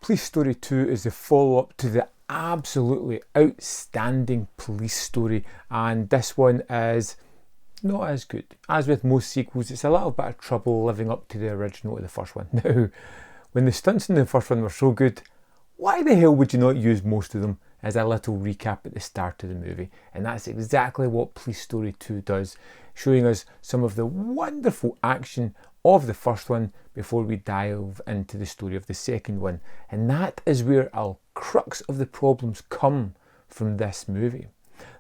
Police Story 2 is the follow-up to the absolutely outstanding Police Story, and this one is not as good. As with most sequels, it's a little bit of trouble living up to the original of the first one. Now, when the stunts in the first one were so good, why the hell would you not use most of them as a little recap at the start of the movie? And that's exactly what Police Story 2 does, showing us some of the wonderful action of the first one before we dive into the story of the second one. And that is where a crux of the problems come from this movie.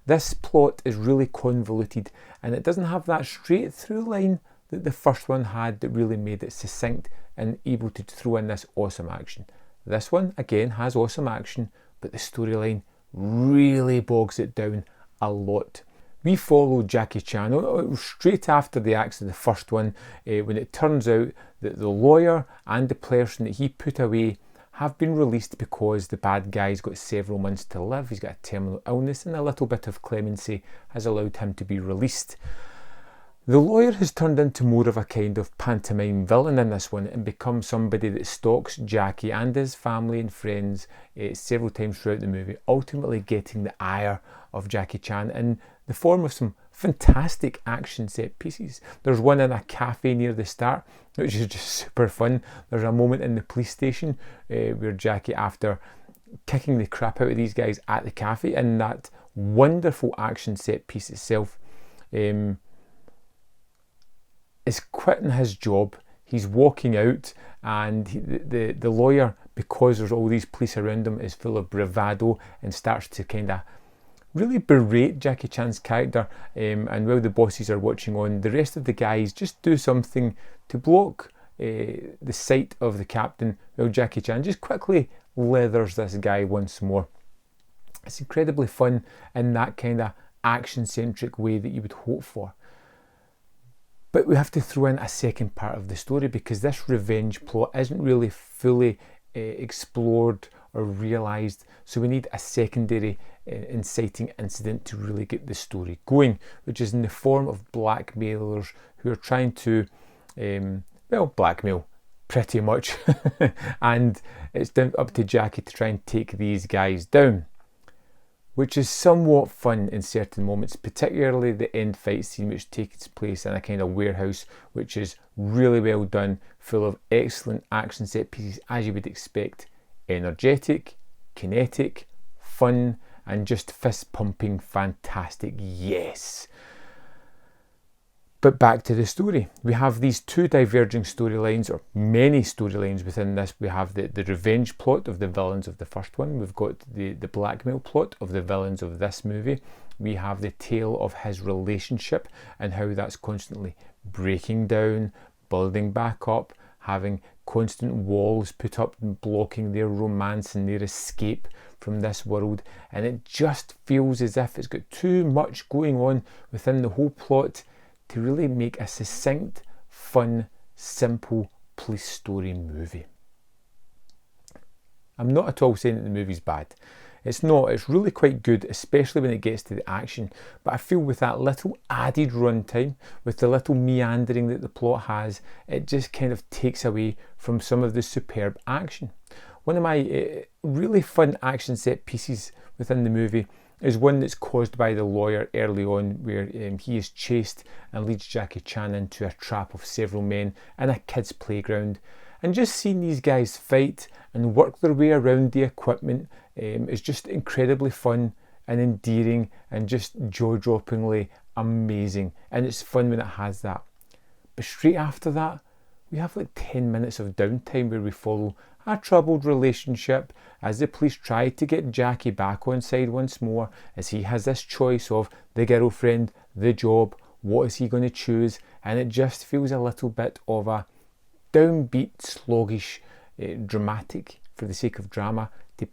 This plot is really convoluted and it doesn't have that straight through line that the first one had that really made it succinct and able to throw in this awesome action. This one, again, has awesome action, but the storyline really bogs it down a lot. We follow Jackie Chan straight after the acts of the first one, when it turns out that the lawyer and the person that he put away have been released because the bad guy's got several months to live. He's got a terminal illness and a little bit of clemency has allowed him to be released. The lawyer has turned into more of a kind of pantomime villain in this one and become somebody that stalks Jackie and his family and friends several times throughout the movie, ultimately getting the ire of Jackie Chan in the form of some fantastic action set pieces. There's one in a cafe near the start, which is just super fun. There's a moment in the police station where Jackie, after kicking the crap out of these guys at the cafe, and that wonderful action set piece itself, is quitting his job. He's walking out, and the lawyer, because there's all these police around him, is full of bravado and starts to kind of really berate Jackie Chan's character. And while the bosses are watching on, the rest of the guys just do something to block the sight of the captain, while Jackie Chan just quickly leathers this guy once more. It's incredibly fun in that kind of action-centric way that you would hope for. But we have to throw in a second part of the story because this revenge plot isn't really fully explored or realised. So we need a secondary inciting incident to really get the story going, which is in the form of blackmailers who are trying to, blackmail pretty much. And it's up to Jackie to try and take these guys down, which is somewhat fun in certain moments, particularly the end fight scene, which takes place in a kind of warehouse, which is really well done, full of excellent action set pieces as you would expect. Energetic, kinetic, fun, and just fist pumping fantastic, yes. But back to the story. We have these two diverging storylines, or many storylines within this. We have the revenge plot of the villains of the first one. We've got the blackmail plot of the villains of this movie. We have the tale of his relationship and how that's constantly breaking down, building back up, having constant walls put up and blocking their romance and their escape from this world. And it just feels as if it's got too much going on within the whole plot to really make a succinct, fun, simple police story movie. I'm not at all saying that the movie's bad. It's not. It's really quite good, especially when it gets to the action. But I feel with that little added runtime, with the little meandering that the plot has, it just kind of takes away from some of the superb action. One of my really fun action set pieces within the movie is one that's caused by the lawyer early on, where he is chased and leads Jackie Chan into a trap of several men in a kid's playground. And just seeing these guys fight and work their way around the equipment is just incredibly fun and endearing and just jaw-droppingly amazing. And it's fun when it has that. But straight after that, we have like 10 minutes of downtime where we follow a troubled relationship as the police try to get Jackie back on side once more, as he has this choice of the girlfriend, the job, what is he going to choose, and it just feels a little bit of a downbeat, sluggish, dramatic, for the sake of drama, to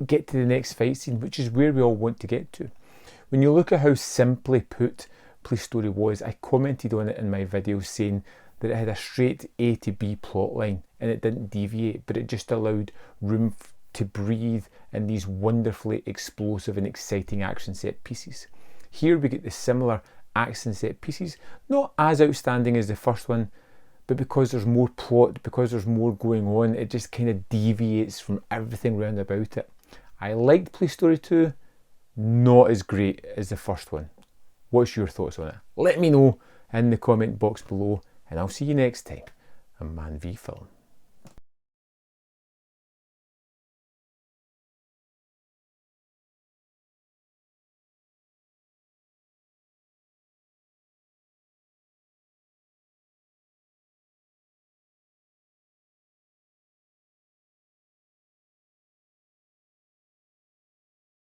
get to the next fight scene, which is where we all want to get to. When you look at how simply put Police Story was, I commented on it in my video saying that it had a straight A to B plot line and it didn't deviate, but it just allowed room to breathe in these wonderfully explosive and exciting action set pieces. Here we get the similar action set pieces, not as outstanding as the first one, but because there's more plot, because there's more going on, it just kind of deviates from everything round about it. I liked Police Story 2, not as great as the first one. What's your thoughts on it? Let me know in the comment box below, and I'll see you next time on Man v Film.